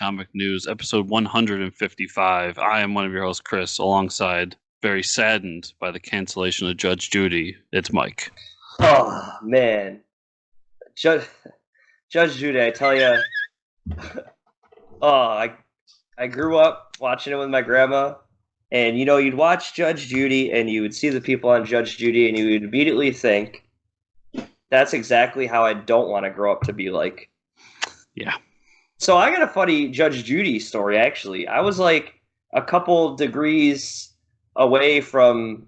Comic News, episode 155. I am one of your hosts, Chris, alongside, very saddened by the cancellation of Judge Judy. It's Mike. Oh man, Judge Judy, I tell you, I grew up watching it with my grandma, and you'd watch Judge Judy, and you would see the people on Judge Judy, and you would immediately think, that's exactly how I don't want to grow up to be like. Yeah. So I got a funny Judge Judy story. Actually, I was like a couple degrees away from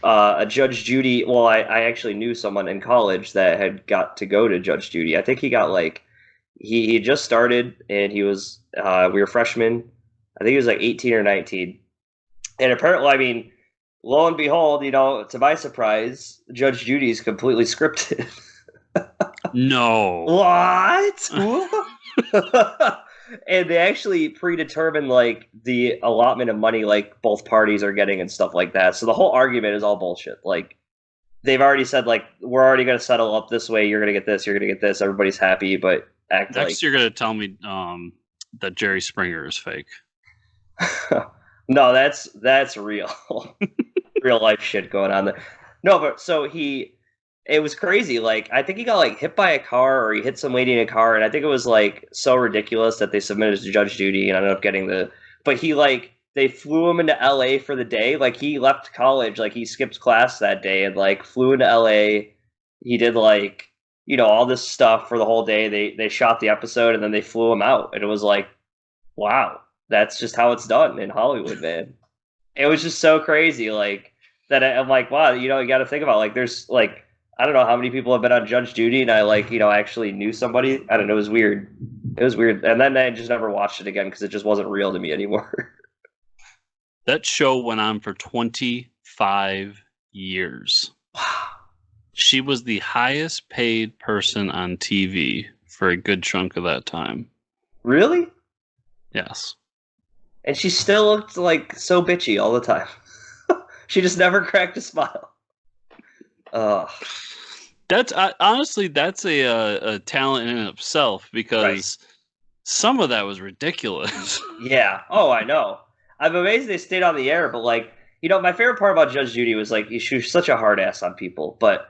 a Judge Judy. Well, I actually knew someone in college that had got to go to Judge Judy. I think he got like he just started, and he was we were freshmen. I think he was like 18 or 19, and apparently, I mean, lo and behold, to my surprise, Judge Judy's completely scripted. No. What? And they actually predetermined like the allotment of money like both parties are getting and stuff like that. So the whole argument is all bullshit. Like they've already said like we're already going to settle up this way. You're going to get this. You're going to get this. Everybody's happy, but Next like you're going to tell me that Jerry Springer is fake. No, that's real. Real life shit going on there. No, but so it was crazy. Like, I think he got like hit by a car or he hit some lady in a car, and I think it was like so ridiculous that they submitted to Judge Judy and ended up getting but they flew him into LA for the day. Like, he left college, like he skipped class that day and like flew into LA. He did like, all this stuff for the whole day. They shot the episode and then they flew him out. And it was like, wow, that's just how it's done in Hollywood, man. It was just so crazy. Like, that I'm like, wow, you got to think about like, there's like, I don't know how many people have been on Judge Judy, and I like, actually knew somebody. I don't know. It was weird. It was weird. And then I just never watched it again because it just wasn't real to me anymore. That show went on for 25 years. Wow. She was the highest paid person on TV for a good chunk of that time. Really? Yes. And she still looked like so bitchy all the time. She just never cracked a smile. That's honestly, that's a talent in itself because some of that was ridiculous. Yeah. Oh, I know. I'm amazed they stayed on the air, but like, my favorite part about Judge Judy was like she was such a hard ass on people. But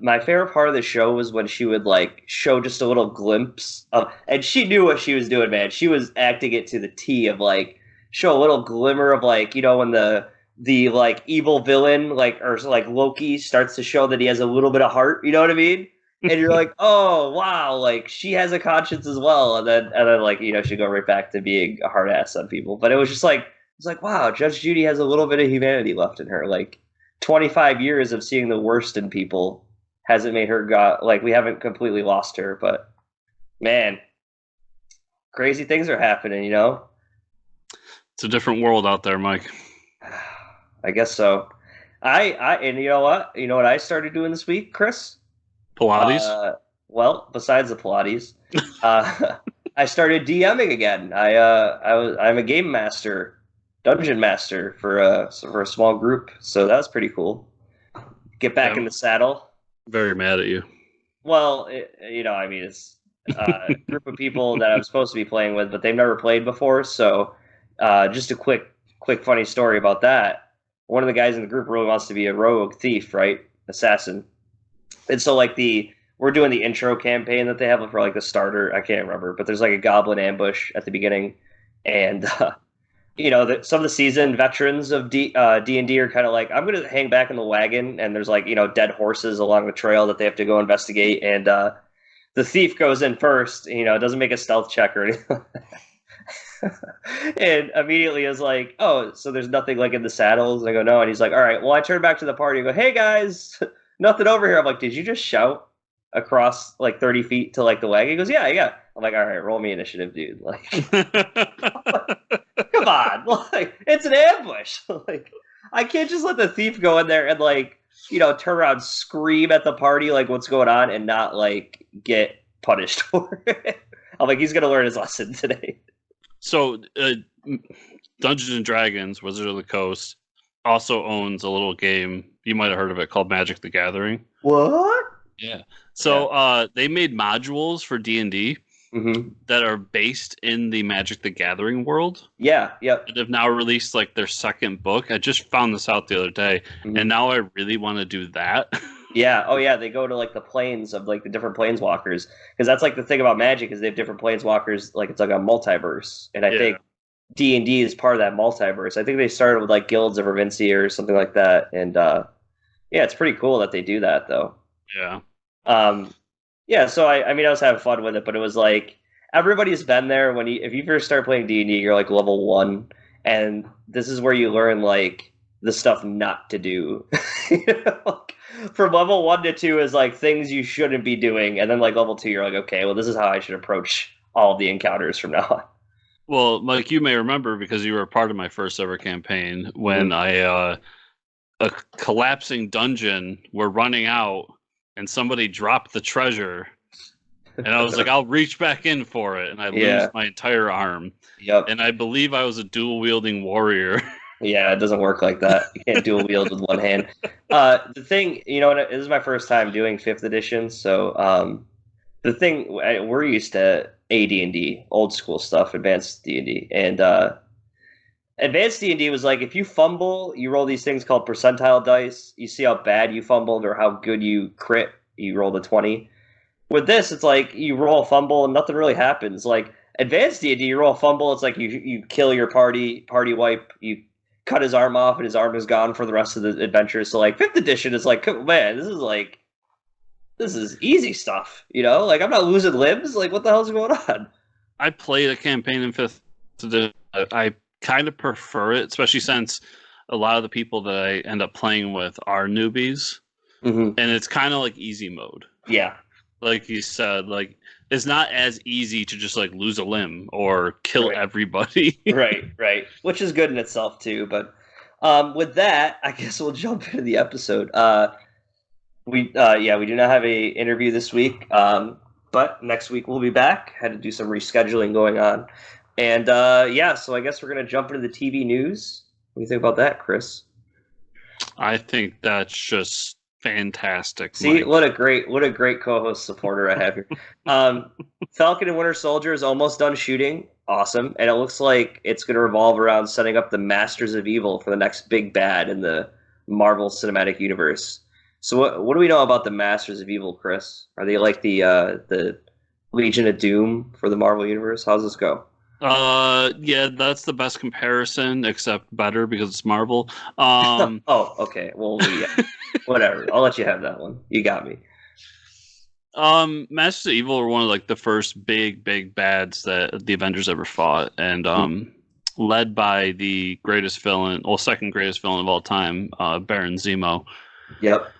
my favorite part of the show was when she would like show just a little glimpse of, and she knew what she was doing, man. She was acting it to the T of like show a little glimmer of like when the like evil villain or like Loki starts to show that he has a little bit of heart, you know what I mean? And you're like, oh wow, like she has a conscience as well, and then like she go right back to being a hard ass on people. But it was just like wow, Judge Judy has a little bit of humanity left in her. Like 25 years of seeing the worst in people hasn't made her like we haven't completely lost her, but man, crazy things are happening, It's a different world out there, Mike. I guess so. And you know what? You know what I started doing this week, Chris? Pilates? Well, besides the Pilates, I started DMing again. I'm a game master, dungeon master for a small group, so that was pretty cool. Get back in the saddle. Very mad at you. Well, I mean, it's a group of people that I'm supposed to be playing with, but they've never played before. So, just a quick funny story about that. One of the guys in the group really wants to be a rogue thief, right? Assassin. And so like we're doing the intro campaign that they have for like the starter. I can't remember, but there's like a goblin ambush at the beginning. And, some of the seasoned veterans of D&D are kind of like, I'm going to hang back in the wagon. And there's like, dead horses along the trail that they have to go investigate. And the thief goes in first, doesn't make a stealth check or anything. And immediately is like, oh, so there's nothing like in the saddles? And I go, no. And he's like, all right, well, I turn back to the party and go, hey guys, nothing over here. I'm like, did you just shout across like 30 feet to like the wagon? He goes, yeah. I'm like, all right, roll me initiative, dude. Like, come on, like it's an ambush. Like, I can't just let the thief go in there and like, turn around, scream at the party like what's going on, and not like get punished for it. I'm like, he's gonna learn his lesson today. So, Dungeons and Dragons, Wizards of the Coast, also owns a little game. You might have heard of it called Magic the Gathering. What? Yeah. So, they made modules for D&D, that are based in the Magic the Gathering world. Yeah, yep. That have now released like their second book. I just found this out the other day, and now I really want to do that. Yeah. Oh, yeah. They go to like the planes of like the different planeswalkers because that's like the thing about Magic is they have different planeswalkers. Like it's like a multiverse, and I Yeah. think D&D is part of that multiverse. I think they started with like Guilds of Ravincia or something like that, and yeah, it's pretty cool that they do that though. Yeah. Um, yeah. So I mean, I was having fun with it, but it was like everybody's been there when if you first start playing D&D, you're like level 1, and this is where you learn like the stuff not to do. You know, like, from level 1 to 2 is like things you shouldn't be doing, and then like level 2, you're like, okay, well, this is how I should approach all of the encounters from now on. Well, Mike, you may remember because you were a part of my first ever campaign when a collapsing dungeon were running out and somebody dropped the treasure, and I was like, I'll reach back in for it, and I lose my entire arm. Yep. And I believe I was a dual wielding warrior. Yeah, it doesn't work like that. You can't dual wield with one hand. The thing, you know, this is my first time doing 5th edition, so the thing we're used to AD&D, old school stuff, advanced D&D, and advanced D&D was like if you fumble, you roll these things called percentile dice. You see how bad you fumbled or how good you crit. You roll a 20. With this, it's like you roll a fumble and nothing really happens. Like advanced D&D, you roll a fumble, it's like you kill your party wipe, you cut his arm off, and his arm is gone for the rest of the adventure. So like 5th edition is like, man, this is easy stuff, you know? Like I'm not losing limbs. Like what the hell's going on? I played a campaign in 5th edition. I kind of prefer it, especially since a lot of the people that I end up playing with are newbies, and it's kind of like easy mode. Yeah. Like you said, like it's not as easy to just like lose a limb or kill everybody. Right. Which is good in itself too. But with that, I guess we'll jump into the episode. We do not have a interview this week, but next week we'll be back. Had to do some rescheduling going on, and so I guess we're gonna jump into the TV news. What do you think about that, Chris? I think that's just fantastic. See, Mike. what a great co-host supporter I have here. Falcon and Winter Soldier is almost done shooting. Awesome. And it looks like it's going to revolve around setting up the Masters of Evil for the next big bad in the Marvel Cinematic Universe. So what do we know about the Masters of Evil, Chris? Are they like the Legion of Doom for the Marvel Universe? How's this go? Yeah, that's the best comparison, except better because it's Marvel. Oh, okay. Well, yeah. Whatever. I'll let you have that one. You got me. Masters of Evil were one of like the first big bads that the Avengers ever fought, and led by the greatest villain, second greatest villain of all time, Baron Zemo. Yep.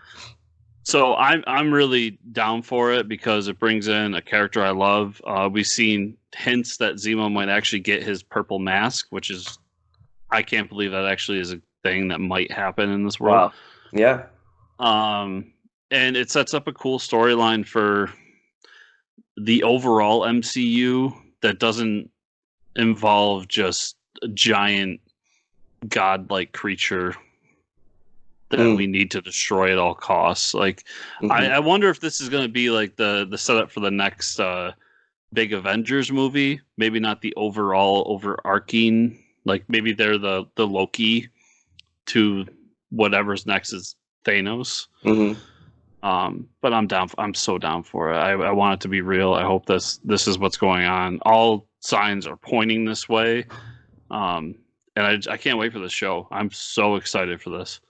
So I'm really down for it because it brings in a character I love. We've seen hints that Zemo might actually get his purple mask, which is I can't believe that actually is a thing that might happen in this world. Wow. Yeah. And it sets up a cool storyline for the overall MCU that doesn't involve just a giant godlike creature that we need to destroy at all costs. Like, I wonder if this is going to be like the setup for the next big Avengers movie. Maybe not the overarching. Like maybe they're the Loki to whatever's next is Thanos. But I'm down. I'm so down for it. I want it to be real. I hope this is what's going on. All signs are pointing this way. And I can't wait for this show. I'm so excited for this.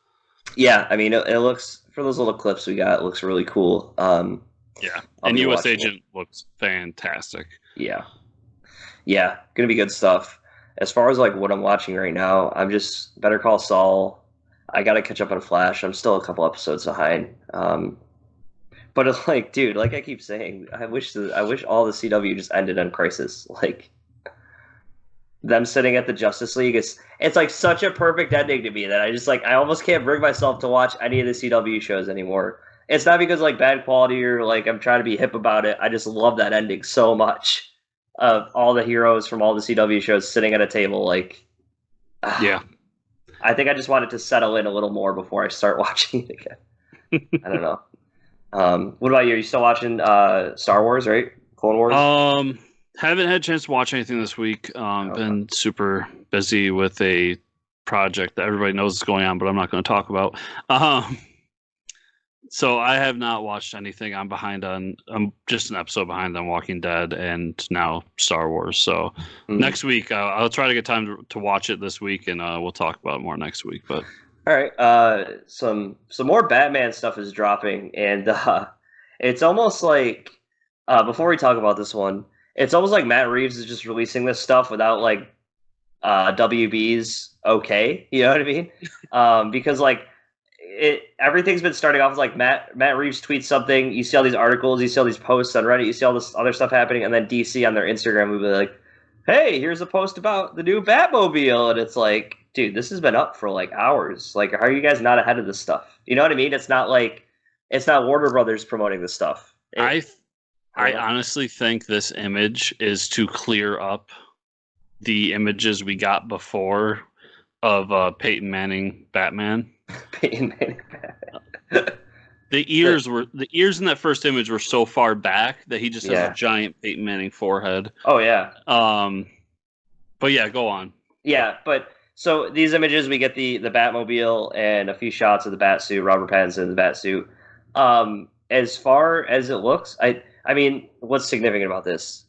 Yeah, I mean, it looks, for those little clips we got, it looks really cool. Yeah, and U.S. Agent looks fantastic. Yeah, gonna be good stuff. As far as like what I'm watching right now, I'm just Better Call Saul. I gotta catch up on Flash. I'm still a couple episodes behind. But it's like, dude, like I keep saying, I wish all the CW just ended on Crisis. Like them sitting at the Justice League, it's like such a perfect ending to me that I almost can't bring myself to watch any of the CW shows anymore. It's not because like bad quality or like I'm trying to be hip about it. I just love that ending so much. Of all the heroes from all the CW shows sitting at a table, like yeah. I think I just wanted to settle in a little more before I start watching it again. I don't know. What about you? Are you still watching Star Wars, right? Clone Wars? Haven't had a chance to watch anything this week. Been super busy with a project that everybody knows is going on, but I'm not going to talk about. So I have not watched anything. I'm just an episode behind on Walking Dead and now Star Wars. So next week I'll try to get time to watch it this week, and we'll talk about it more next week. But all right, some more Batman stuff is dropping, and it's almost like before we talk about this one, it's almost like Matt Reeves is just releasing this stuff without like WB's okay. You know what I mean? Because like. Everything's been starting off as like Matt Reeves tweets something. You see all these articles, you see all these posts on Reddit, you see all this other stuff happening, and then DC on their Instagram will be like, "Hey, here's a post about the new Batmobile," and it's like, dude, this has been up for like hours. Like, how are you guys not ahead of this stuff? You know what I mean? It's not Warner Brothers promoting this stuff. I honestly think this image is to clear up the images we got before of Peyton Manning Batman. Peyton Manning Batman. The ears in that first image were so far back that he just has a giant Peyton Manning forehead. Oh yeah. But yeah, go on. Yeah, but so these images, we get the Batmobile and a few shots of the Batsuit, Robert Pattinson in the Batsuit. As far as it looks, I mean, what's significant about this?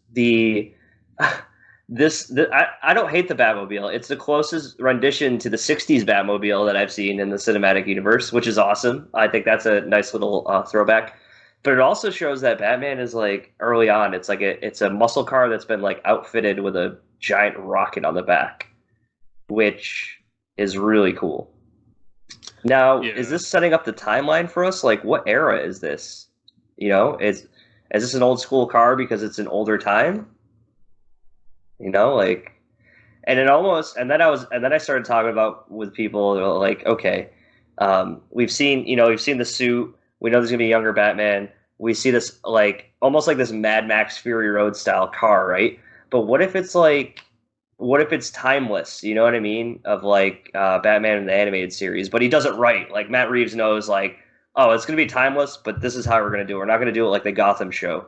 I don't hate the Batmobile. It's the closest rendition to the '60s Batmobile that I've seen in the cinematic universe, which is awesome. I think that's a nice little throwback. But it also shows that Batman is like early on. It's like it's a muscle car that's been like outfitted with a giant rocket on the back, which is really cool. Now, is this setting up the timeline for us? Like, what era is this? You know, is this an old school car because it's an older time? You know, like, and then I started talking about with people like, okay, we've seen the suit. We know there's gonna be a younger Batman. We see this like almost like this Mad Max Fury Road style car, right? But what if it's timeless? You know what I mean? Of like Batman in the animated series, but he does it right. Like Matt Reeves knows, like, oh, it's gonna be timeless, but this is how we're gonna do it. We're not gonna do it like the Gotham show.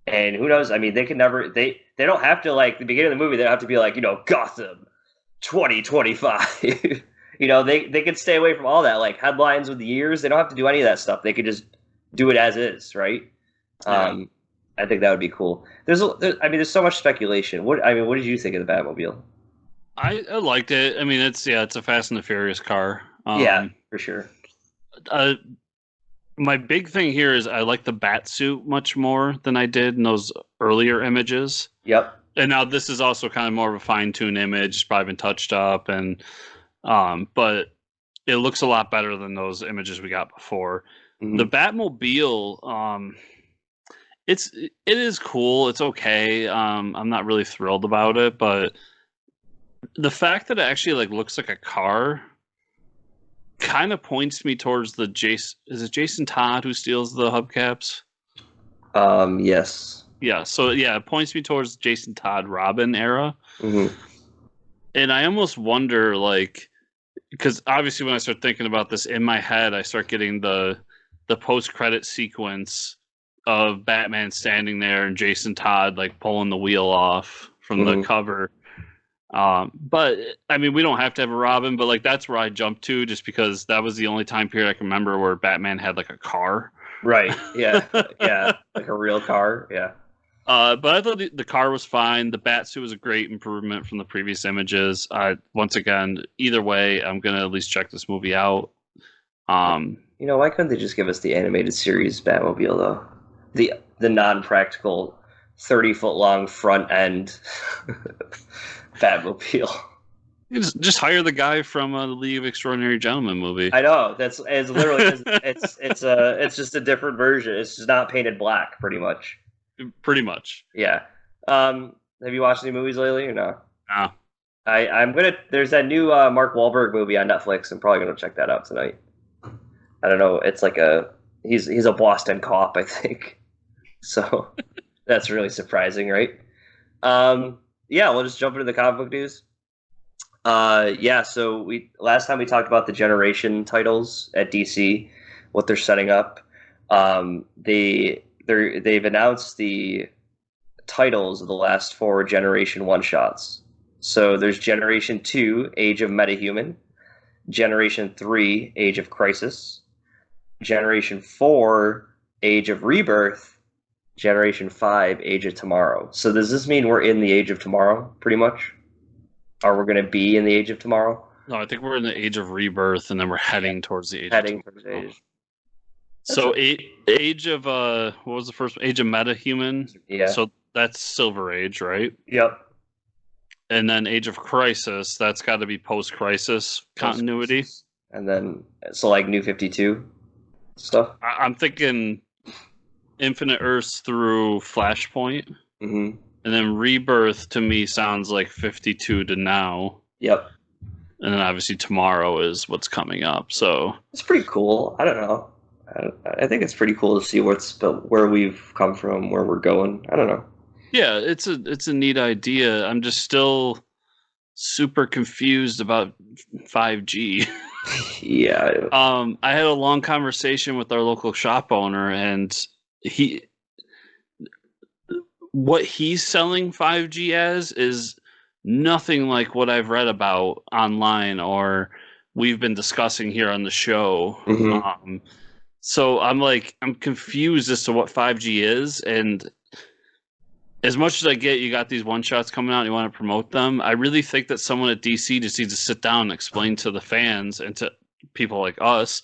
And who knows? I mean, they don't have to, like, the beginning of the movie, they don't have to be like, Gotham 2025. They could stay away from all that, like headlines with the years. They don't have to do any of that stuff. They could just do it as is, right? Yeah. I think that would be cool. There's so much speculation. What did you think of the Batmobile? I liked it. I mean, it's a Fast and the Furious car. Yeah, for sure. My big thing here is I like the Batsuit much more than I did in those earlier images. Yep. And now this is also kind of more of a fine-tuned image. It's probably been touched up, and but it looks a lot better than those images we got before. Mm-hmm. The Batmobile, it is cool. It's okay. I'm not really thrilled about it, but the fact that it actually like looks like a car kind of points me towards the Jason. Is it Jason Todd who steals the hubcaps? Yes. Yeah. So yeah, it points me towards Jason Todd Robin era. Mm-hmm. And I almost wonder, like, because obviously when I start thinking about this in my head, I start getting the post-credit sequence of Batman standing there and Jason Todd like pulling the wheel off from the cover. But I mean, we don't have to have a Robin, but like that's where I jumped to, just because that was the only time period I can remember where Batman had like a car. Right. Yeah. Yeah. Like a real car. Yeah. But I thought the car was fine. The Batsuit was a great improvement from the previous images. Once again, either way, I'm gonna at least check this movie out. Why couldn't they just give us the animated series Batmobile though? The non-practical 30-foot long front end Batmobile. You just hire the guy from the League of Extraordinary Gentlemen movie. I know, it's literally it's just a different version. It's just not painted black, pretty much. Pretty much. Yeah. Have you watched any movies lately or no? No. There's that new Mark Wahlberg movie on Netflix. I'm probably gonna check that out tonight. I don't know. It's like he's a Boston cop, I think. So that's really surprising, right? Yeah, we'll just jump into the comic book news. So last time we talked about the Generation titles at DC, what they're setting up. They've announced the titles of the last 4 Generation one-shots. So there's Generation 2, Age of Metahuman, Generation 3, Age of Crisis, Generation 4, Age of Rebirth, Generation 5, Age of Tomorrow. So does this mean we're in the Age of Tomorrow, pretty much? Or we're going to be in the Age of Tomorrow? No, I think we're in the Age of Rebirth, and then we're heading towards the Age Heading of towards Tomorrow. Age. So Age of what was the first one? Age of Metahuman? Yeah. So that's Silver Age, right? Yep. And then Age of Crisis, that's got to be post-Crisis continuity. And then, so like New 52 stuff? I'm thinking Infinite Earths through Flashpoint. Mm-hmm. And then Rebirth to me sounds like 52 to now. Yep. And then obviously tomorrow is what's coming up. So it's pretty cool. I don't know. I think it's pretty cool to see where we've come from, where we're going. I don't know. Yeah, it's a neat idea. I'm just still super confused about 5G. Yeah. I had a long conversation with our local shop owner, and what he's selling 5G as is nothing like what I've read about online or we've been discussing here on the show. Mm-hmm. So I'm confused as to what 5G is, and as much as I get you got these one-shots coming out and you want to promote them, I really think that someone at DC just needs to sit down and explain to the fans and to people like us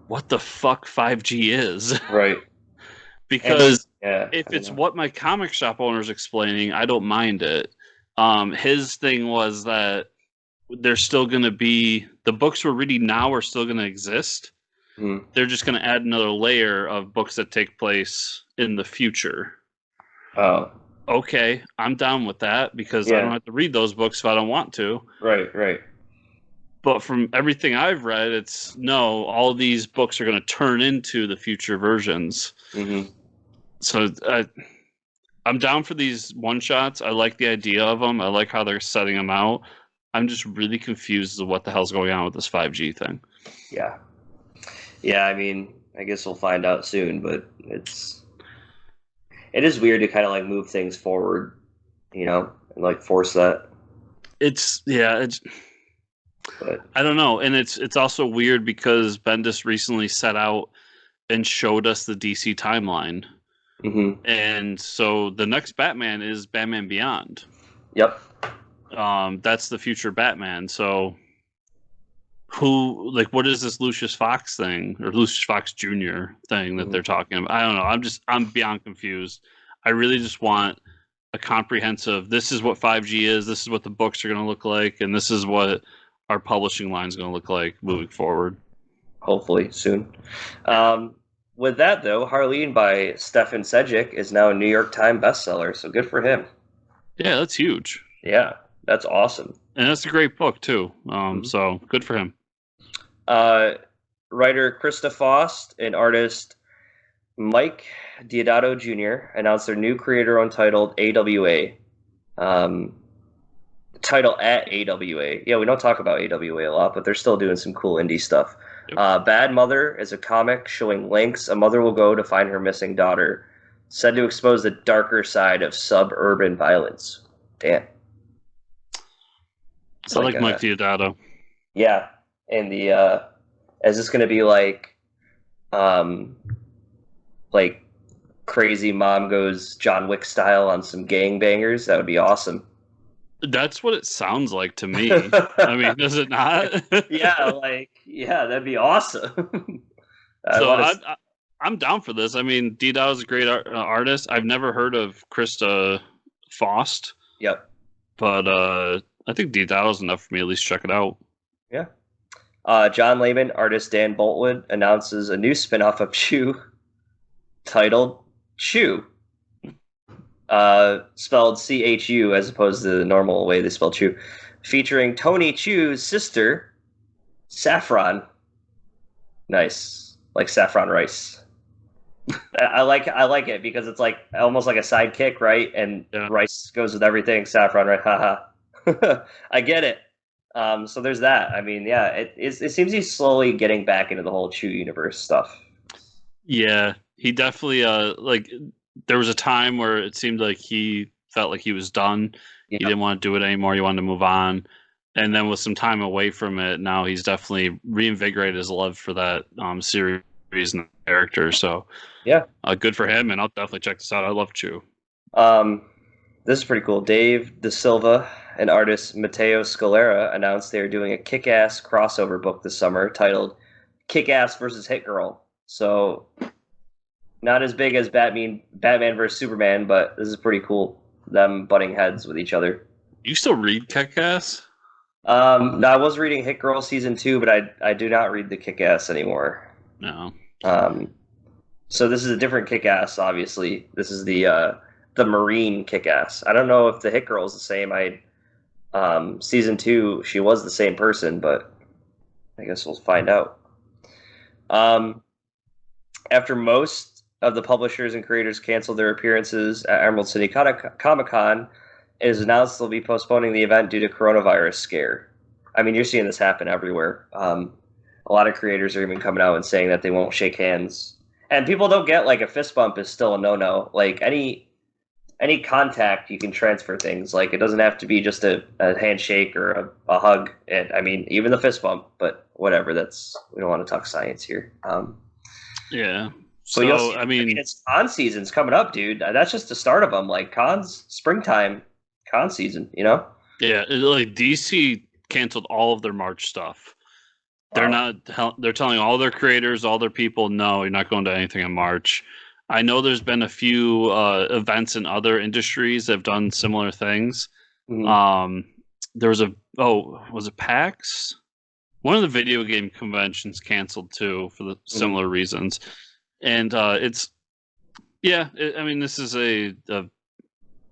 what the fuck 5G is. Right. Because if it's what my comic shop owner's explaining, I don't mind it. His thing was that there's still going to be... The books we're reading now are still going to exist. They're just going to add another layer of books that take place in the future. Oh. Okay, I'm down with that because I don't have to read those books if I don't want to. Right. But from everything I've read, it's no, all these books are going to turn into the future versions. Mm-hmm. So I'm down for these one-shots. I like the idea of them. I like how they're setting them out. I'm just really confused as to what the hell's going on with this 5G thing. Yeah. Yeah, I mean, I guess we'll find out soon, but it is weird to kind of like move things forward, you know, and like force that. But I don't know. And it's also weird because Bendis recently set out and showed us the DC timeline. Mm-hmm. And so the next Batman is Batman Beyond. Yep. That's the future Batman. So what is this Lucius Fox thing or Lucius Fox Jr. thing that they're talking about? I don't know. I'm beyond confused. I really just want a comprehensive, this is what 5G is, this is what the books are going to look like, and this is what our publishing line is going to look like moving forward. Hopefully soon. With that, though, Harleen by Stefan Sejic is now a New York Times bestseller, so good for him. Yeah, that's huge. Yeah, that's awesome. And that's a great book, too. So good for him. Writer Krista Faust and artist Mike Deodato Jr. announced their new creator-owned titled AWA. Title at AWA. Yeah, we don't talk about AWA a lot, but they're still doing some cool indie stuff. Yep. Bad Mother is a comic showing lengths a mother will go to find her missing daughter, said to expose the darker side of suburban violence. Damn. I like Mike Deodato. Yeah, and is this going to be like crazy mom goes John Wick style on some gangbangers? That would be awesome. That's what it sounds like to me. I mean, does it not? Yeah, that'd be awesome. I'm down for this. I mean, Deodato's a great artist. I've never heard of Krista Faust. Yep. But I think Deodato's enough for me to at least check it out. Yeah. John Layman, artist Dan Boltwood, announces a new spin-off of Chew titled Chew. Spelled CHU as opposed to the normal way they spell Chew, featuring Tony Chu's sister, Saffron. Nice, like saffron rice. I like it because it's like almost like a sidekick, right? And rice goes with everything. Saffron, right? Haha. I get it. So there's that. I mean, yeah, it seems he's slowly getting back into the whole Chew universe stuff. Yeah, he definitely there was a time where it seemed like he felt like he was done. Yeah. He didn't want to do it anymore. He wanted to move on. And then with some time away from it, now he's definitely reinvigorated his love for that series and character. So Yeah. good for him, and I'll definitely check this out. I love Chew. This is pretty cool. Dave De Silva and artist Matteo Scalera announced they are doing a Kick-Ass crossover book this summer titled Kick-Ass versus Hit Girl. So not as big as Batman versus Superman, but this is pretty cool. Them butting heads with each other. You still read Kickass? No, I was reading Hit Girl season 2, but I do not read the Kick-Ass anymore. No. So this is a different Kick-Ass, obviously. This is the Marine Kick-Ass. I don't know if the Hit Girl is the same. Season 2, she was the same person, but I guess we'll find out. After most of the publishers and creators canceled their appearances at Emerald City Comic-Con, it is announced they'll be postponing the event due to coronavirus scare. I mean, you're seeing this happen everywhere. A lot of creators are even coming out and saying that they won't shake hands. And people don't get, like, a fist bump is still a no-no. Like, any contact, you can transfer things. Like, it doesn't have to be just a handshake or a hug. And I mean, even the fist bump, but whatever. We don't want to talk science here. Yeah. So, I mean, it's con season's coming up, dude. That's just the start of them. Like, springtime con season, you know? Yeah, like DC canceled all of their March stuff. They're they're telling all their creators, all their people, no, you're not going to anything in March. I know there's been a few events in other industries that have done similar things. Mm-hmm. There was was it PAX? One of the video game conventions canceled too for the similar reasons. And I mean, this is a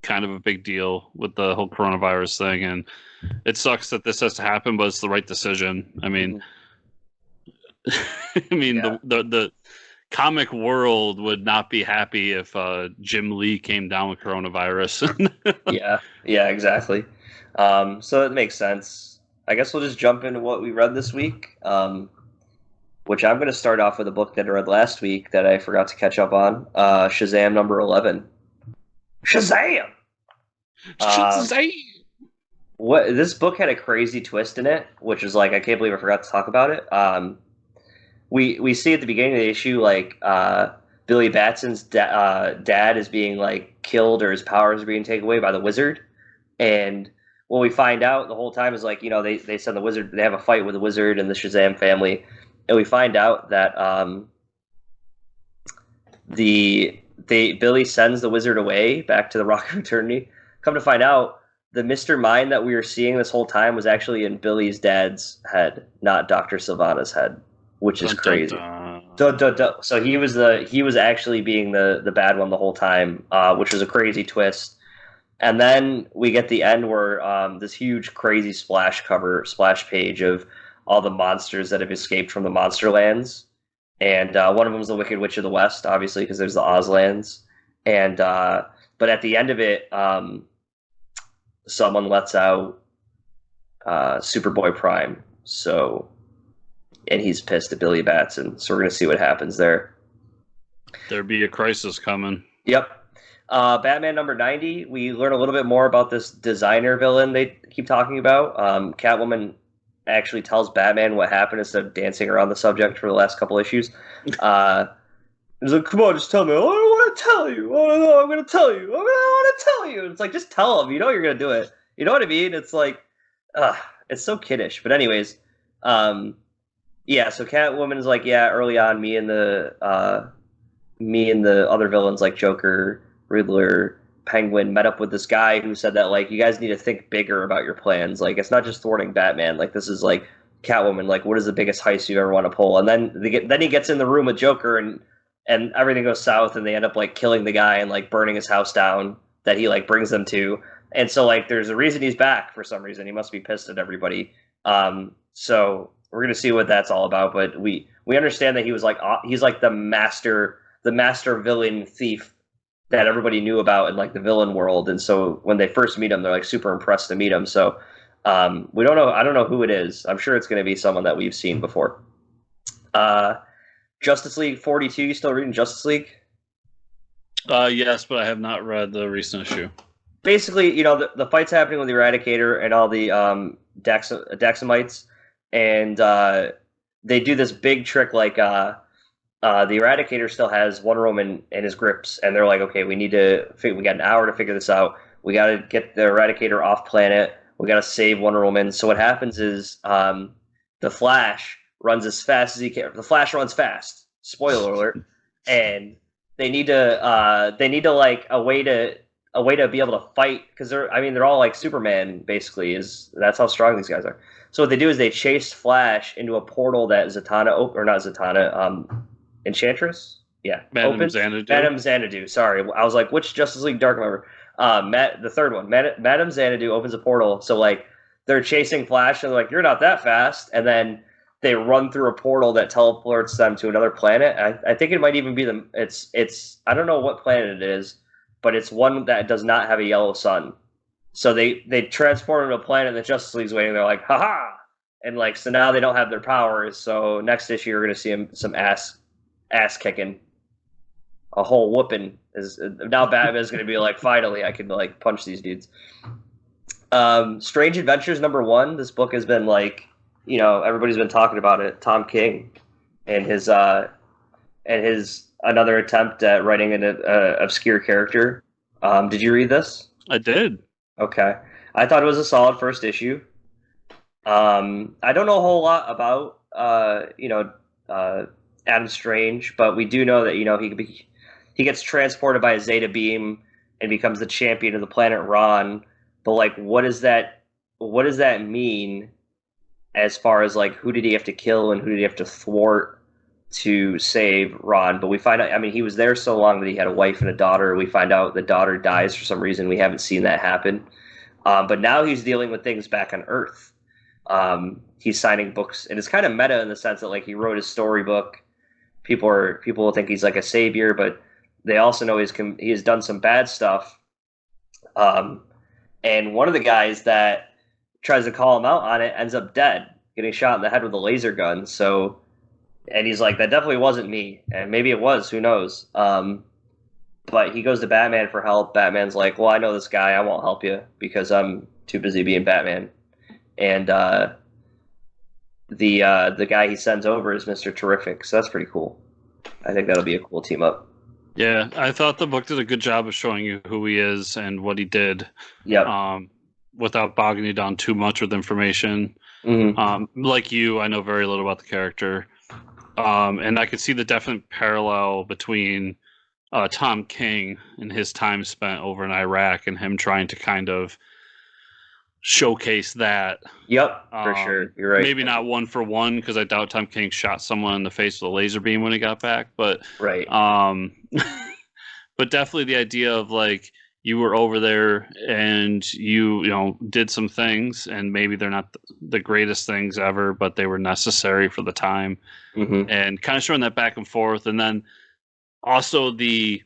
kind of a big deal with the whole coronavirus thing, and it sucks that this has to happen, but it's the right decision. I mean, the comic world would not be happy if Jim Lee came down with coronavirus. yeah, exactly. So it makes sense. I guess we'll just jump into what we read this week, which I'm going to start off with a book that I read last week that I forgot to catch up on, Shazam number 11. Shazam! This book had a crazy twist in it, which is like, I can't believe I forgot to talk about it. We see at the beginning of the issue, like, Billy Batson's dad is being, like, killed, or his powers are being taken away by the wizard. And what we find out the whole time is, like, you know, they send the wizard, they have a fight with the wizard and the Shazam family. And we find out that Billy sends the wizard away back to the Rock of Eternity. Come to find out, the Mr. Mind that we were seeing this whole time was actually in Billy's dad's head, not Dr. Sivana's head, which is crazy. So he was actually being the bad one the whole time, which was a crazy twist. And then we get the end where this huge crazy splash page of all the monsters that have escaped from the Monsterlands. And one of them is the Wicked Witch of the West, obviously, because there's the Ozlands. And but at the end of it, someone lets out Superboy Prime. And he's pissed at Billy Batson. So we're going to see what happens there. There be a crisis coming. Yep. Batman number 90, we learn a little bit more about this designer villain they keep talking about. Catwoman actually tells Batman what happened instead of dancing around the subject for the last couple issues. He's like, come on, just tell me. Oh, I don't want to tell you. Oh, no, I'm going to tell you. I want to tell you. It's like, just tell him. You know you're going to do it. You know what I mean? It's like, it's so kiddish. But anyways, so Catwoman is like, yeah, early on, me and the other villains like Joker, Riddler, Penguin met up with this guy who said that, like, you guys need to think bigger about your plans. Like, it's not just thwarting Batman. Like, this is like Catwoman. Like, what is the biggest heist you ever want to pull? And then he gets in the room with Joker, and everything goes south, and they end up like killing the guy and like burning his house down that he like brings them to. And so like, there's a reason he's back for some reason. He must be pissed at everybody. So we're gonna see what that's all about. But we understand that he was like he's like the master villain thief that everybody knew about in like the villain world. And so when they first meet him, they're like super impressed to meet him. So we don't know. I don't know who it is. I'm sure it's going to be someone that we've seen before. Justice League 42. You still reading Justice League? Yes, but I have not read the recent issue. Basically, you know, the fight's happening with the Eradicator and all the Daxamites, and they do this big trick like the Eradicator still has Wonder Woman in his grips, and they're like, okay, we got an hour to figure this out. We got to get the Eradicator off planet. We got to save Wonder Woman. So what happens is the Flash runs as fast as he can. The Flash runs fast. Spoiler alert. And they need to like a way to be able to fight because they're all like Superman basically. That's how strong these guys are. So what they do is they chase Flash into a portal that Zatanna or not Zatanna, Enchantress? Yeah. Madame Xanadu. Madame Xanadu. Sorry. I was like, which Justice League Dark member? The third one. Madame Xanadu opens a portal. So, like, they're chasing Flash, and they're like, you're not that fast. And then they run through a portal that teleports them to another planet. I think it might even be it's I don't know what planet it is, but it's one that does not have a yellow sun. So they transport them to a planet that Justice League's waiting. They're like, haha! And, like, so now they don't have their powers. So next issue, you're going to see some ass kicking, a whole whooping. Is now Batman is going to be like, finally, I can like punch these dudes. Strange Adventures #1. This book has been like, you know, everybody's been talking about it. Tom King and his another attempt at writing an obscure character. Did you read this? I did. Okay, I thought it was a solid first issue. I don't know a whole lot about Adam Strange, but we do know that, you know, he gets transported by a Zeta beam and becomes the champion of the planet Ron. But like, what does that mean as far as like who did he have to kill and who did he have to thwart to save Ron? But we find out, I mean, he was there so long that he had a wife and a daughter. We find out the daughter dies for some reason. We haven't seen that happen. But now he's dealing with things back on Earth. He's signing books, and it's kind of meta in the sense that like he wrote his storybook. People will think he's like a savior, but they also know he has done some bad stuff. And one of the guys that tries to call him out on it ends up dead, getting shot in the head with a laser gun. So, and he's like, that definitely wasn't me, and maybe it was. Who knows? But he goes to Batman for help. Batman's like, well, I know this guy. I won't help you because I'm too busy being Batman. And the guy he sends over is Mr. Terrific, so that's pretty cool. I think that'll be a cool team up. Yeah, I thought the book did a good job of showing you who he is and what he did. Yeah. Without bogging you down too much with information. Mm-hmm. Like you, I know very little about the character. And I could see the definite parallel between Tom King and his time spent over in Iraq and him trying to kind of showcase that. Yep, for sure. You're right. Maybe not one for one, because I doubt Tom King shot someone in the face with a laser beam when he got back. But right. But definitely the idea of like you were over there and you know did some things, and maybe they're not the greatest things ever, but they were necessary for the time, and kind of showing that back and forth, and then also the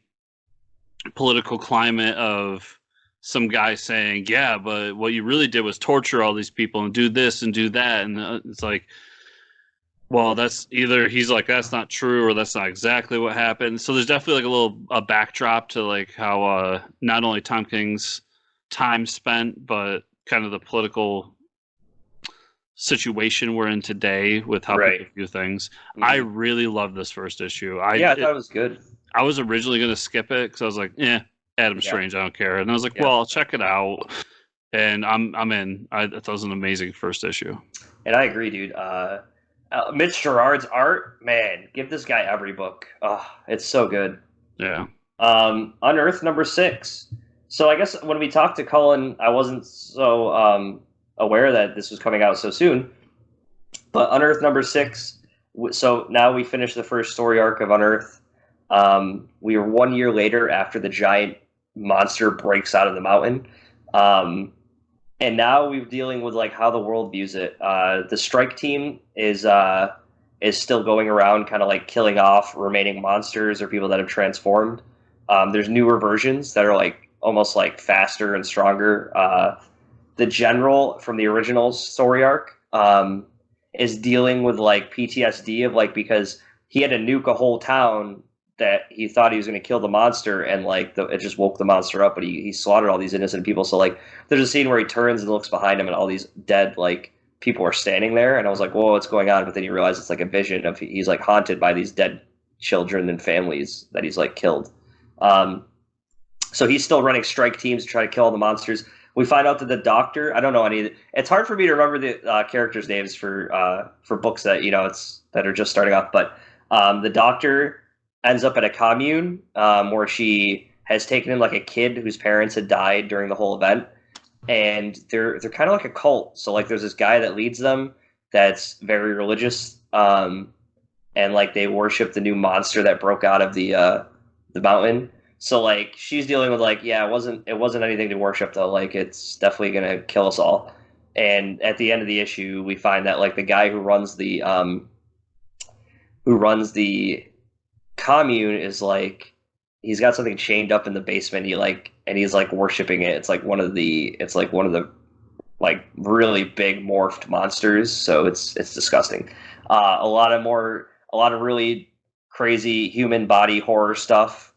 political climate of some guy saying, yeah, but what you really did was torture all these people and do this and do that. And it's like, well, that's either he's like, that's not true, or that's not exactly what happened. So there's definitely like a backdrop to like how not only Tom King's time spent, but kind of the political situation we're in today with how people view things. I really love this first issue. I thought it was good. I was originally going to skip it because I was like, Adam Strange, I don't care. And I was like, well, I'll check it out. And I'm in. That was an amazing first issue. And I agree, dude. Mitch Gerard's art, man, give this guy every book. Oh, it's so good. Yeah. Unearthed #6. So I guess when we talked to Cullen, I wasn't so aware that this was coming out so soon. But Unearthed #6. So now we finished the first story arc of Unearthed. We are 1 year later after the giant monster breaks out of the mountain. And now we're dealing with like how the world views it. The strike team is still going around kind of like killing off remaining monsters or people that have transformed. There's newer versions that are like almost like faster and stronger. The general from the original story arc is dealing with like PTSD of like, because he had to nuke a whole town that he thought he was going to kill the monster, and like it just woke the monster up, but he slaughtered all these innocent people. So like there's a scene where he turns and looks behind him, and all these dead like people are standing there, and I was like, whoa, what's going on? But then you realize it's like a vision of he's like haunted by these dead children and families that he's like killed. So he's still running strike teams to try to kill all the monsters. We find out that the doctor, I don't know any. It's hard for me to remember the characters' names for books that that are just starting off. But the doctor ends up at a commune where she has taken in like a kid whose parents had died during the whole event, and they're kind of like a cult. So like there's this guy that leads them that's very religious, and like they worship the new monster that broke out of the mountain. So like she's dealing with like, yeah, it wasn't anything to worship though. Like it's definitely gonna kill us all. And at the end of the issue, we find that like the guy who runs the commune is like he's got something chained up in the basement. He's like worshiping it. It's like one of the like really big morphed monsters. So it's disgusting. A lot of really crazy human body horror stuff.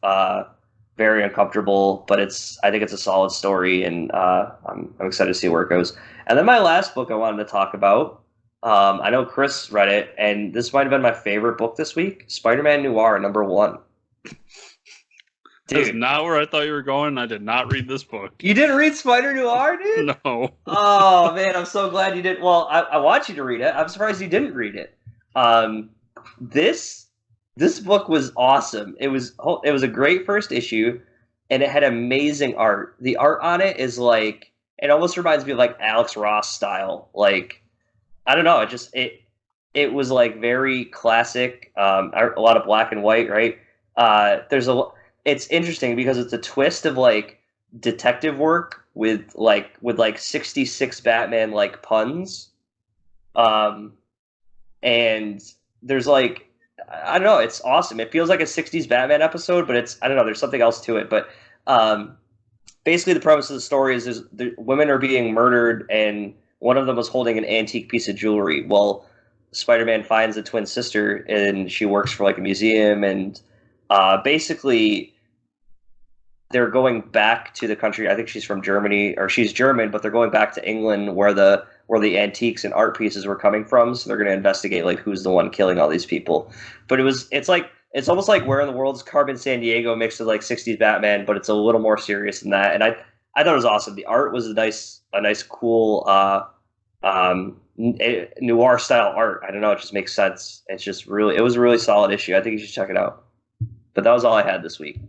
Very uncomfortable, but I think it's a solid story, and I'm excited to see where it goes. And then my last book I wanted to talk about, I know Chris read it, and this might have been my favorite book this week, Spider-Man Noir #1. That's not where I thought you were going. I did not read this book. You didn't read Spider Noir, dude? No. Oh man, I'm so glad you didn't. Well, I want you to read it. I'm surprised you didn't read it. This book was awesome. It was a great first issue, and it had amazing art. The art on it is like, it almost reminds me of like Alex Ross style. Like, I don't know. It was like very classic. A lot of black and white, right? It's interesting because it's a twist of like detective work with 66 Batman like puns. And there's like, I don't know. It's awesome. It feels like a 60s Batman episode, but I don't know. There's something else to it. But basically the premise of the story is women are being murdered, and one of them was holding an antique piece of jewelry. Well, Spider-Man finds a twin sister, and she works for like a museum, and basically they're going back to the country. I think she's from Germany, or she's German, but they're going back to England where the antiques and art pieces were coming from. So they're going to investigate like who's the one killing all these people. But it's almost like Where in the World's Carmen Sandiego mixed with like 60s Batman, but it's a little more serious than that. And I thought it was awesome. The art was a nice cool noir style art. I don't know, it just makes sense. It was a really solid issue. I think you should check it out. But that was all I had this week.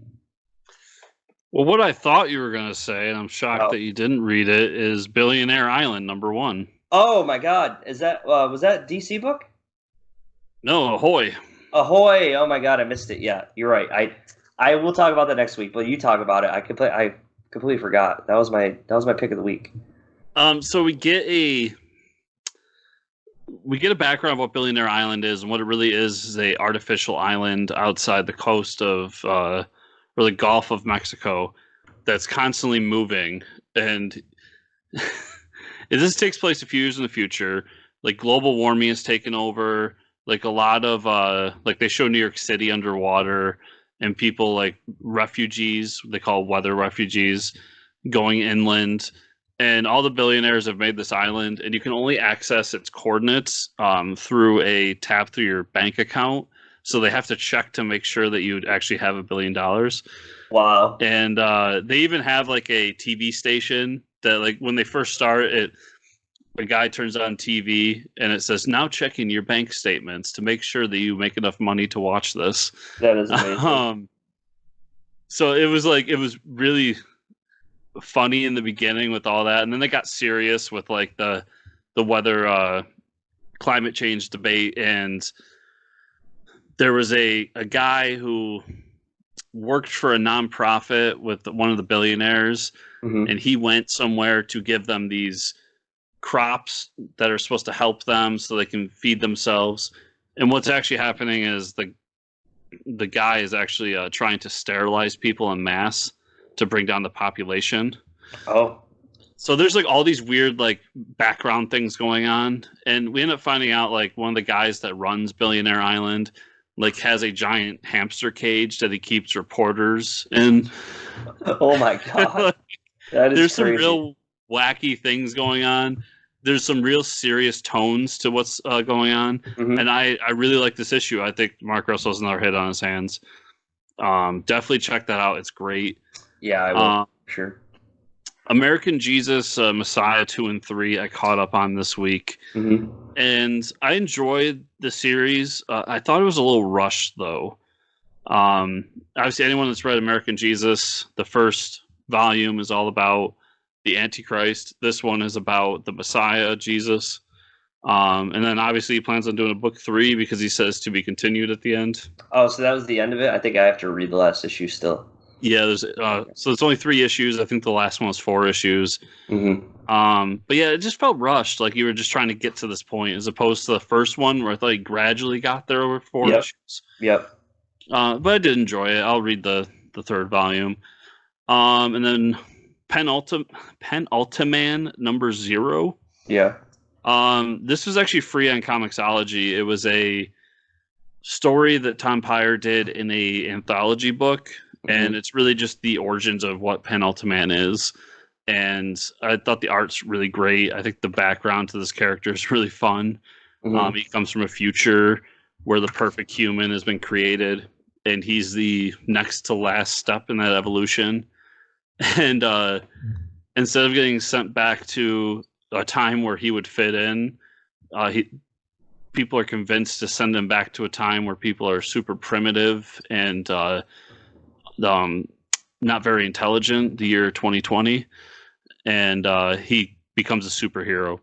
Well, what I thought you were going to say, and I'm shocked that you didn't read it, is Billionaire Island #1. Oh my God! Was that DC book? No, Ahoy. Ahoy! Oh my God, I missed it. Yeah, you're right. I will talk about that next week. But you talk about it. I completely forgot. That was my pick of the week. So we get a background of what Billionaire Island is, and what it really is a artificial island outside the coast of or the Gulf of Mexico that's constantly moving. And this takes place a few years in the future. Like global warming has taken over. Like a lot of like they show New York City underwater, and people like refugees, they call weather refugees, going inland. And all the billionaires have made this island, and you can only access its coordinates through a tap through your bank account. So they have to check to make sure that you actually have $1 billion. Wow. And they even have like a TV station that, like, when they first start it, a guy turns on TV and it says, "Now checking your bank statements to make sure that you make enough money to watch this." That is amazing. So it was really funny in the beginning with all that, and then they got serious with like the weather, climate change debate. And there was a guy who worked for a nonprofit with one of the billionaires, and he went somewhere to give them these crops that are supposed to help them so they can feed themselves. And what's actually happening is the guy is actually trying to sterilize people en masse to bring down the population. Oh. So there's like all these weird like background things going on, and we end up finding out like one of the guys that runs Billionaire Island like has a giant hamster cage that he keeps reporters in. Oh my god, that is There's some crazy. real wacky things going on. There's some real serious tones to what's going on, and I really like this issue. I think Mark Russell has another hit on his hands. Definitely check that out. It's great. Yeah, I will. Sure. American Jesus, Messiah 2 and 3, I caught up on this week, and I enjoyed the series. I thought it was a little rushed, though. Obviously, anyone that's read American Jesus, the first volume is all about the Antichrist. This one is about the Messiah, Jesus. And then obviously he plans on doing a book 3 because he says to be continued at the end. Oh, so that was the end of it? I think I have to read the last issue still. Yeah, there's so it's only 3 issues. I think the last one was 4 issues. But yeah, it just felt rushed, like you were just trying to get to this point, as opposed to the first one where I thought you gradually got there over 4 issues. Yep. But I did enjoy it. I'll read the 3rd volume. And then Penultiman number 0. Yeah. This was actually free on Comixology. It was a story that Tom Peyer did in a anthology book, and it's really just the origins of what Penultiman is. And I thought the art's really great. I think the background to this character is really fun. He comes from a future where the perfect human has been created, and he's the next to last step in that evolution. And instead of getting sent back to a time where he would fit in, people are convinced to send him back to a time where people are super primitive and not very intelligent, the year 2020, and he becomes a superhero.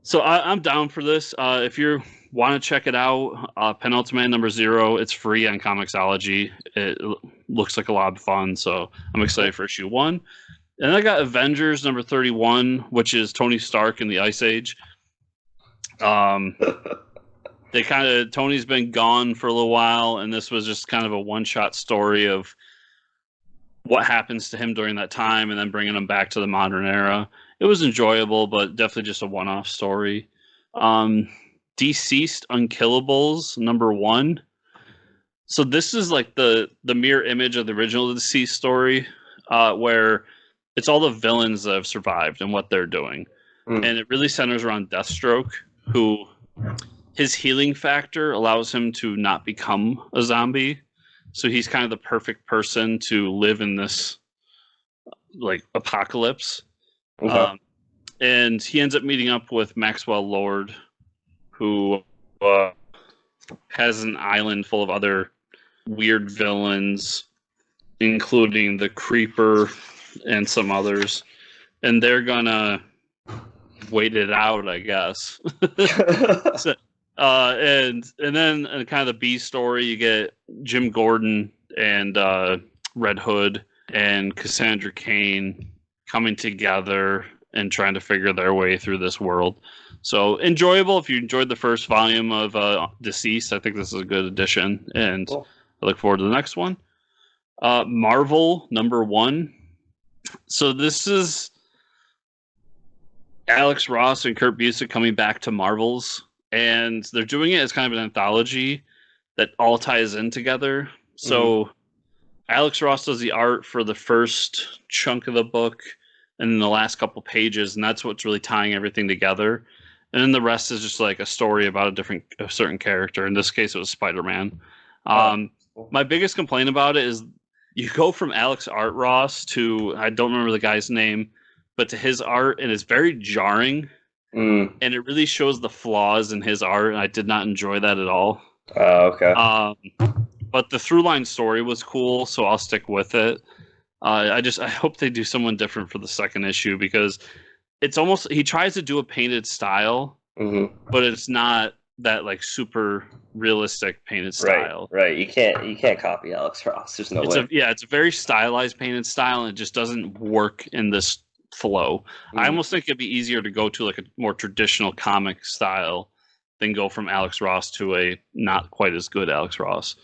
So I'm down for this. If you want to check it out, Penultiman number 0, it's free on Comixology. It looks like a lot of fun, so I'm excited for issue 1. And I got Avengers number 31, which is Tony Stark in the Ice Age. Tony's been gone for a little while, and this was just kind of a one-shot story of what happens to him during that time and then bringing him back to the modern era. It was enjoyable, but definitely just a one-off story. DCeased Unkillables number 1. So this is like the mirror image of the original DCeased story, where it's all the villains that have survived and what they're doing. And it really centers around Deathstroke, who his healing factor allows him to not become a zombie. So he's kind of the perfect person to live in this like apocalypse. And he ends up meeting up with Maxwell Lord, who has an island full of other weird villains, including the Creeper and some others. And they're gonna wait it out, I guess. So, and then in kind of the B story, you get Jim Gordon and Red Hood and Cassandra Cain coming together and trying to figure their way through this world. So enjoyable. If you enjoyed the first volume of DCeased, I think this is a good addition, and cool. I look forward to the next one. Marvel number 1. So this is Alex Ross and Kurt Busiek coming back to Marvel's, and they're doing it as kind of an anthology that all ties in together. So Alex Ross does the art for the first chunk of the book and then the last couple pages, and that's what's really tying everything together. And then the rest is just like a story about a certain character. In this case, it was Spider-Man. My biggest complaint about it is you go from Alex Art Ross to, I don't remember the guy's name, but to his art, and it's very jarring. And it really shows the flaws in his art, and I did not enjoy that at all. Okay. But the through-line story was cool, so I'll stick with it. I hope they do someone different for the second issue, because it's almost, he tries to do a painted style, but it's not that like super realistic painted style. Right. You can't copy Alex Ross. There's no way. It's a very stylized painted style, and it just doesn't work in this flow. I almost think it'd be easier to go to like a more traditional comic style than go from Alex Ross to a not quite as good Alex Ross.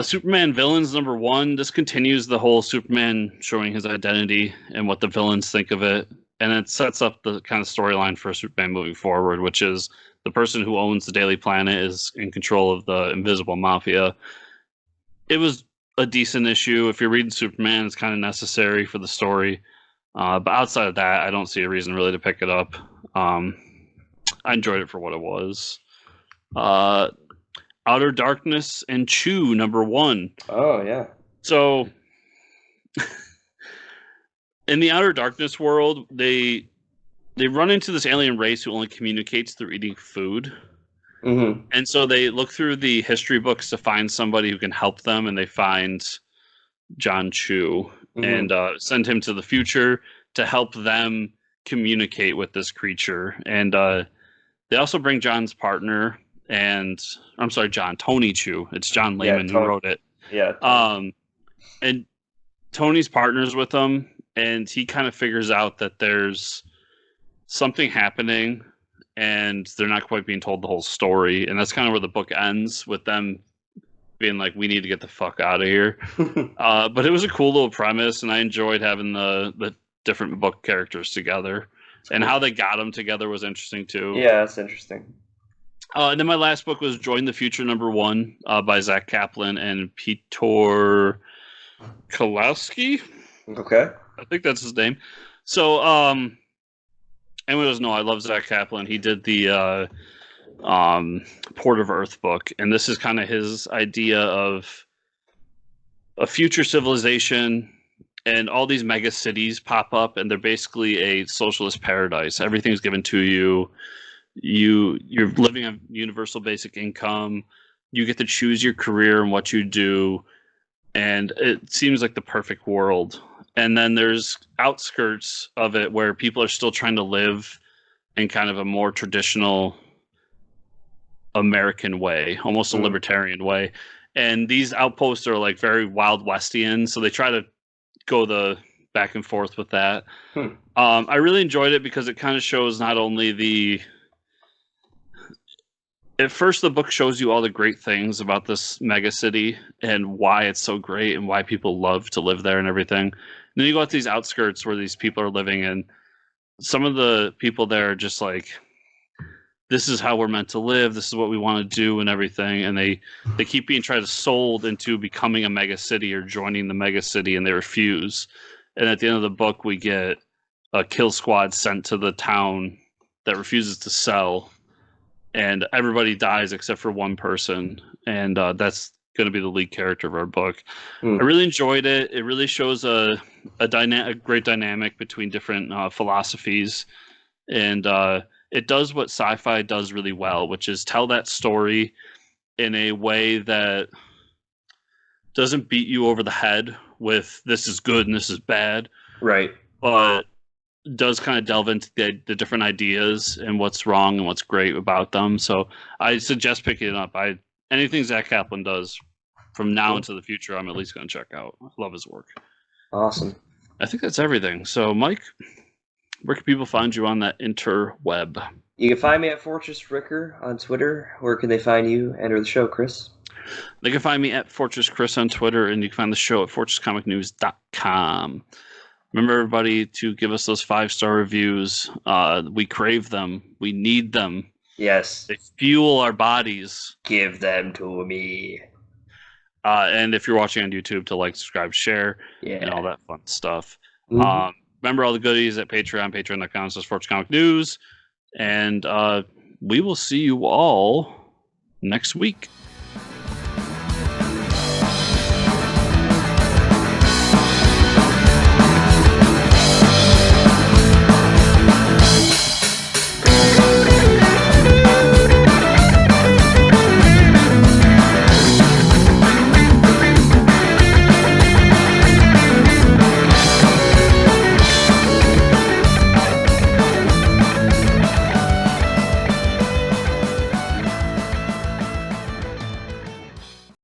Superman Villains number 1. This continues the whole Superman showing his identity and what the villains think of it. And it sets up the kind of storyline for Superman moving forward, which is the person who owns the Daily Planet is in control of the Invisible Mafia. It was a decent issue. If you're reading Superman, it's kind of necessary for the story. But outside of that, I don't see a reason really to pick it up. I enjoyed it for what it was. Outer Darkness and Chew, #1. Oh, yeah. So, in the Outer Darkness world, they run into this alien race who only communicates through eating food. Mm-hmm. And so they look through the history books to find somebody who can help them, and they find John Chu and send him to the future to help them communicate with this creature. And they also bring John's partner, and I'm sorry, Tony Chu. It's John Lehman who wrote it. Yeah. And Tony's partners with him, and he kind of figures out that there's something happening, and they're not quite being told the whole story. And that's kind of where the book ends, with them being like, we need to get the fuck out of here. But it was a cool little premise, and I enjoyed having the different book characters together. And how they got them together was interesting too. Yeah, that's interesting. And then my last book was Join the Future #1 by Zach Kaplan and Peter Kalowski. Okay. I think that's his name. So, anyone doesn't know, I love Zach Kaplan. He did the Port of Earth book, and this is kind of his idea of a future civilization, and all these mega cities pop up, and they're basically a socialist paradise. Everything's given to you. You're living on universal basic income. You get to choose your career and what you do, and it seems like the perfect world. And then there's outskirts of it where people are still trying to live in kind of a more traditional American way, almost a libertarian way. And these outposts are like very Wild Westian, so they try to go the back and forth with that. I really enjoyed it because it kind of shows not only at first the book shows you all the great things about this mega city and why it's so great and why people love to live there and everything. And then you go out to these outskirts where these people are living, and some of the people there are just like, this is how we're meant to live, this is what we want to do and everything. And they keep being tried to sold into becoming a mega city or joining the mega city, and they refuse. And at the end of the book, we get a kill squad sent to the town that refuses to sell, and everybody dies except for one person, and that's going to be the lead character of our book. I really enjoyed it. It really shows a great dynamic between different philosophies, and it does what sci-fi does really well, which is tell that story in a way that doesn't beat you over the head with this is good and this is bad, right? But does kind of delve into the different ideas and what's wrong and what's great about them. So I suggest picking it up. Anything Zach Kaplan does from now into the future, I'm at least going to check out. I love his work. Awesome. I think that's everything. So, Mike, where can people find you on that interweb? You can find me at Fortress Ricker on Twitter. Where can they find you? Enter the show, Chris. They can find me at Fortress Chris on Twitter, and you can find the show at fortresscomicnews.com. Remember, everybody, to give us those 5-star reviews. We crave them. We need them. Yes. They fuel our bodies. Give them to me. And if you're watching on YouTube, to like, subscribe, share, and all that fun stuff. Remember all the goodies at Patreon, patreon.com/FortressComicNews. And we will see you all next week.